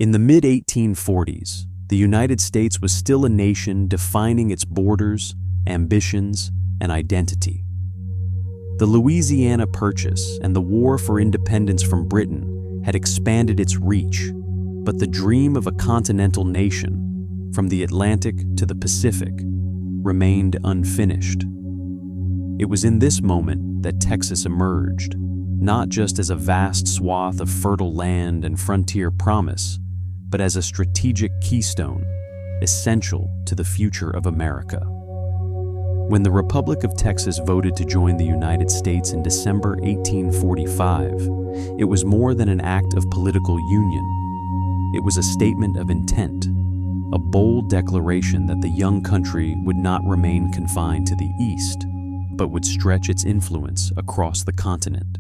In the mid-1840s, the United States was still a nation defining its borders, ambitions, and identity. The Louisiana Purchase and the War for Independence from Britain had expanded its reach, but the dream of a continental nation, from the Atlantic to the Pacific, remained unfinished. It was in this moment that Texas emerged, not just as a vast swath of fertile land and frontier promise, but as a strategic keystone, essential to the future of America. When the Republic of Texas voted to join the United States in December 1845, it was more than an act of political union. It was a statement of intent, a bold declaration that the young country would not remain confined to the East, but would stretch its influence across the continent.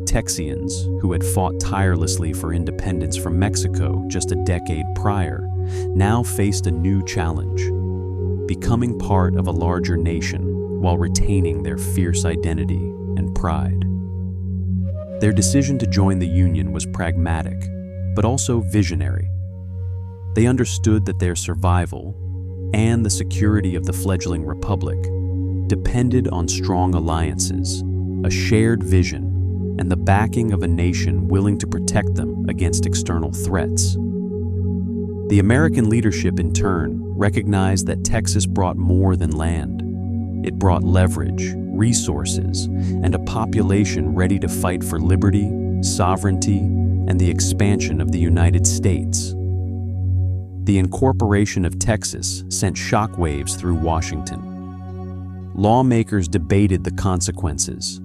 Texians, who had fought tirelessly for independence from Mexico just a decade prior, now faced a new challenge: becoming part of a larger nation while retaining their fierce identity and pride. Their decision to join the Union was pragmatic, but also visionary. They understood that their survival and the security of the fledgling republic depended on strong alliances, a shared vision, and the backing of a nation willing to protect them against external threats. The American leadership, in turn, recognized that Texas brought more than land. It brought leverage, resources, and a population ready to fight for liberty, sovereignty, and the expansion of the United States. The incorporation of Texas sent shockwaves through Washington. Lawmakers debated the consequences.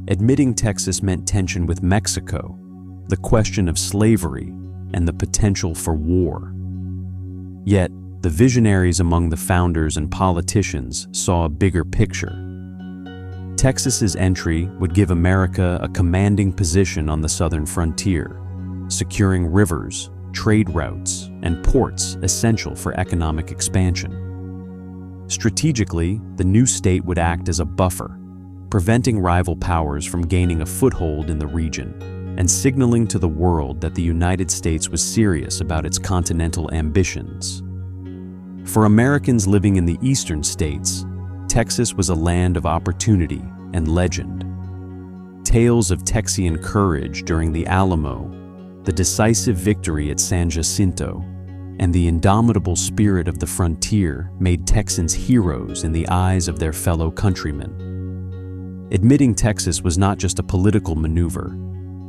Admitting Texas meant tension with Mexico, the question of slavery, and the potential for war. Yet, the visionaries among the founders and politicians saw a bigger picture. Texas's entry would give America a commanding position on the southern frontier, securing rivers, trade routes, and ports essential for economic expansion. Strategically, the new state would act as a buffer, preventing rival powers from gaining a foothold in the region, and signaling to the world that the United States was serious about its continental ambitions. For Americans living in the eastern states, Texas was a land of opportunity and legend. Tales of Texian courage during the Alamo, the decisive victory at San Jacinto, and the indomitable spirit of the frontier made Texans heroes in the eyes of their fellow countrymen. Admitting Texas was not just a political maneuver,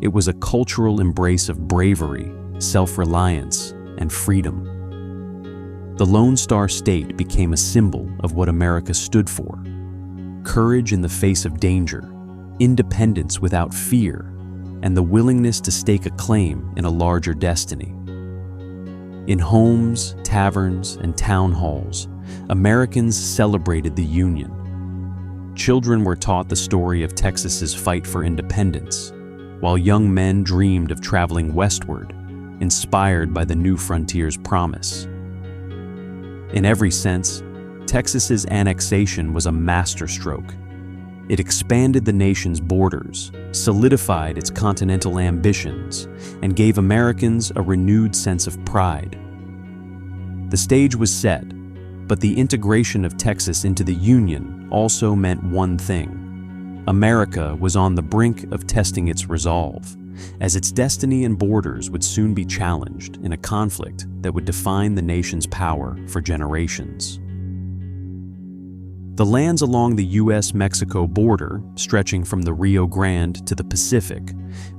it was a cultural embrace of bravery, self-reliance, and freedom. The Lone Star State became a symbol of what America stood for: courage in the face of danger, independence without fear, and the willingness to stake a claim in a larger destiny. In homes, taverns, and town halls, Americans celebrated the Union. Children were taught the story of Texas's fight for independence, while young men dreamed of traveling westward, inspired by the new frontier's promise. In every sense, Texas's annexation was a masterstroke. It expanded the nation's borders, solidified its continental ambitions, and gave Americans a renewed sense of pride. The stage was set, but the integration of Texas into the Union also meant one thing: America was on the brink of testing its resolve, as its destiny and borders would soon be challenged in a conflict that would define the nation's power for generations. The lands along the U.S.-Mexico border, stretching from the Rio Grande to the Pacific,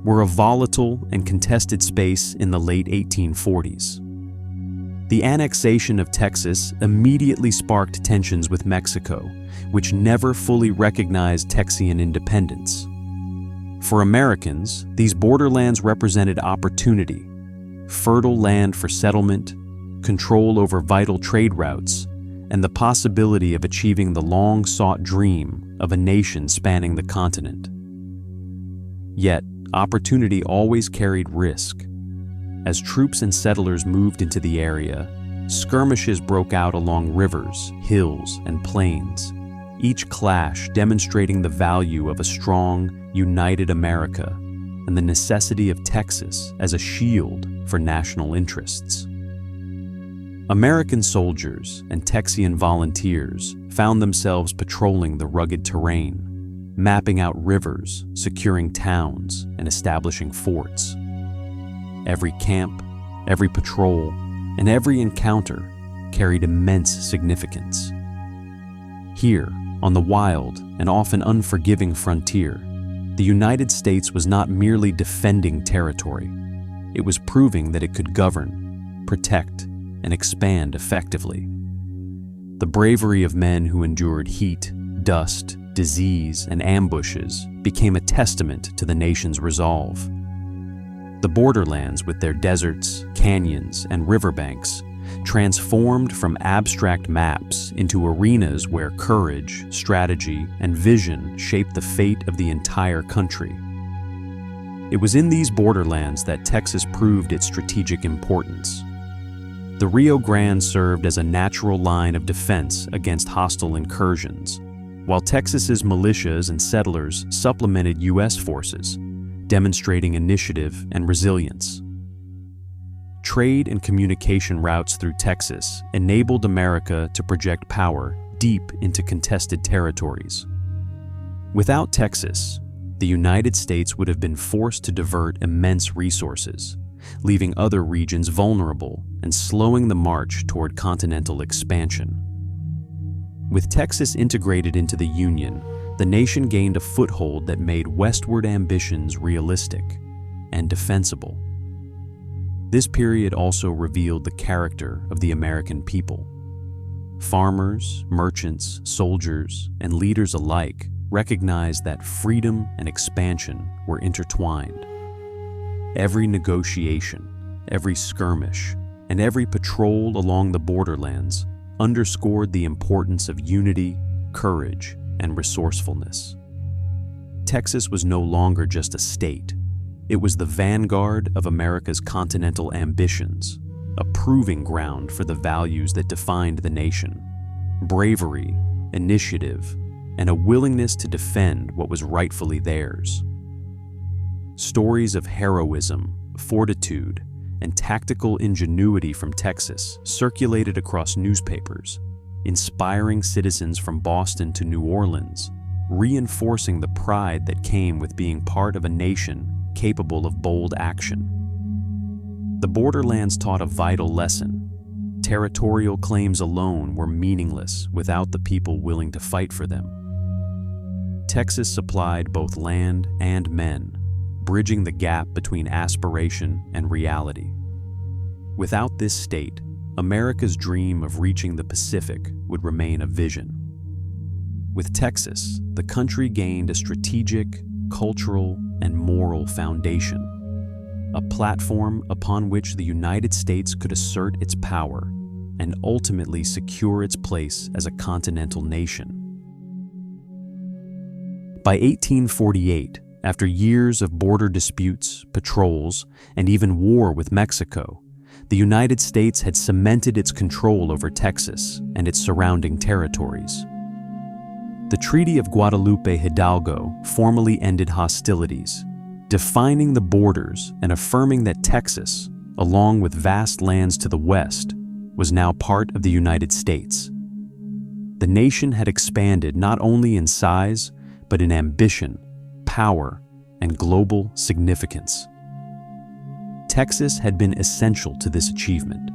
were a volatile and contested space in the late 1840s. The annexation of Texas immediately sparked tensions with Mexico, which never fully recognized Texian independence. For Americans, these borderlands represented opportunity: fertile land for settlement, control over vital trade routes, and the possibility of achieving the long-sought dream of a nation spanning the continent. Yet, opportunity always carried risk. As troops and settlers moved into the area, skirmishes broke out along rivers, hills, and plains, each clash demonstrating the value of a strong, united America, and the necessity of Texas as a shield for national interests. American soldiers and Texian volunteers found themselves patrolling the rugged terrain, mapping out rivers, securing towns, and establishing forts. Every camp, every patrol, and every encounter carried immense significance. Here, on the wild and often unforgiving frontier, the United States was not merely defending territory. It was proving that it could govern, protect, and expand effectively. The bravery of men who endured heat, dust, disease, and ambushes became a testament to the nation's resolve. The borderlands, with their deserts, canyons, and riverbanks, transformed from abstract maps into arenas where courage, strategy, and vision shaped the fate of the entire country. It was in these borderlands that Texas proved its strategic importance. The Rio Grande served as a natural line of defense against hostile incursions, while Texas's militias and settlers supplemented U.S. forces, demonstrating initiative and resilience. Trade and communication routes through Texas enabled America to project power deep into contested territories. Without Texas, the United States would have been forced to divert immense resources, leaving other regions vulnerable and slowing the march toward continental expansion. With Texas integrated into the Union, the nation gained a foothold that made westward ambitions realistic and defensible. This period also revealed the character of the American people. Farmers, merchants, soldiers, and leaders alike recognized that freedom and expansion were intertwined. Every negotiation, every skirmish, and every patrol along the borderlands underscored the importance of unity, courage, and resourcefulness. Texas was no longer just a state. It was the vanguard of America's continental ambitions, a proving ground for the values that defined the nation: bravery, initiative, and a willingness to defend what was rightfully theirs. Stories of heroism, fortitude, and tactical ingenuity from Texas circulated across newspapers, inspiring citizens from Boston to New Orleans, reinforcing the pride that came with being part of a nation capable of bold action. The borderlands taught a vital lesson. Territorial claims alone were meaningless without the people willing to fight for them. Texas supplied both land and men, bridging the gap between aspiration and reality. Without this state, America's dream of reaching the Pacific would remain a vision. With Texas, the country gained a strategic, cultural, and moral foundation, a platform upon which the United States could assert its power and ultimately secure its place as a continental nation. By 1848, after years of border disputes, patrols, and even war with Mexico, the United States had cemented its control over Texas and its surrounding territories. The Treaty of Guadalupe Hidalgo formally ended hostilities, defining the borders and affirming that Texas, along with vast lands to the west, was now part of the United States. The nation had expanded not only in size, but in ambition, power, and global significance. Texas had been essential to this achievement,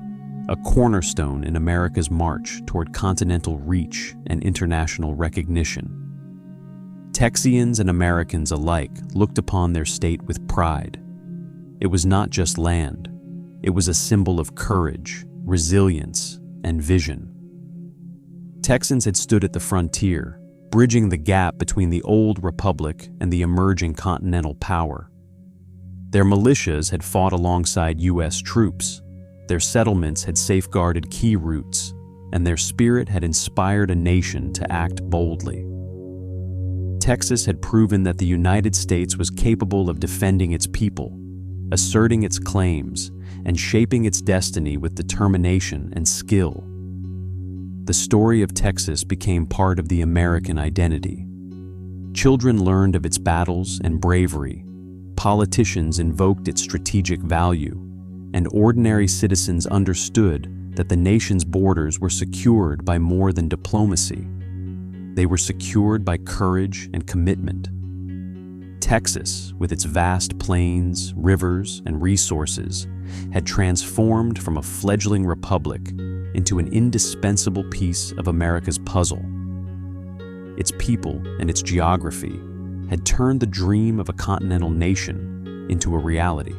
a cornerstone in America's march toward continental reach and international recognition. Texians and Americans alike looked upon their state with pride. It was not just land, it was a symbol of courage, resilience, and vision. Texans had stood at the frontier, bridging the gap between the old republic and the emerging continental power. Their militias had fought alongside U.S. troops, their settlements had safeguarded key routes, and their spirit had inspired a nation to act boldly. Texas had proven that the United States was capable of defending its people, asserting its claims, and shaping its destiny with determination and skill. The story of Texas became part of the American identity. Children learned of its battles and bravery. Politicians invoked its strategic value, and ordinary citizens understood that the nation's borders were secured by more than diplomacy. They were secured by courage and commitment. Texas, with its vast plains, rivers, and resources, had transformed from a fledgling republic into an indispensable piece of America's puzzle. Its people and its geography had turned the dream of a continental nation into a reality.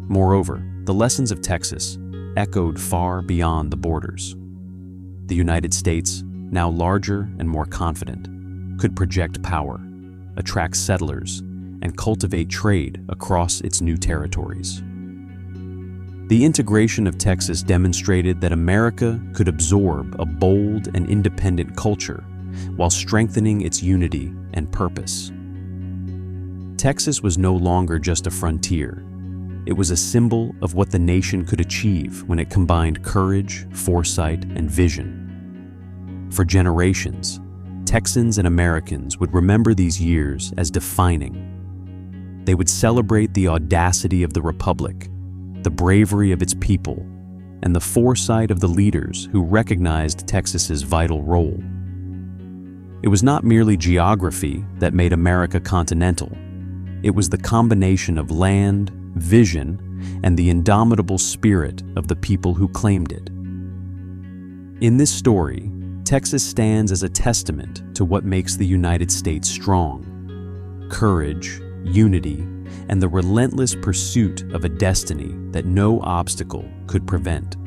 Moreover, the lessons of Texas echoed far beyond the borders. The United States, now larger and more confident, could project power, attract settlers, and cultivate trade across its new territories. The integration of Texas demonstrated that America could absorb a bold and independent culture while strengthening its unity and purpose. Texas was no longer just a frontier. It was a symbol of what the nation could achieve when it combined courage, foresight, and vision. For generations, Texans and Americans would remember these years as defining. They would celebrate the audacity of the Republic, the bravery of its people, and the foresight of the leaders who recognized Texas's vital role. It was not merely geography that made America continental. It was the combination of land, vision, and the indomitable spirit of the people who claimed it. In this story, Texas stands as a testament to what makes the United States strong: courage, unity, and the relentless pursuit of a destiny that no obstacle could prevent.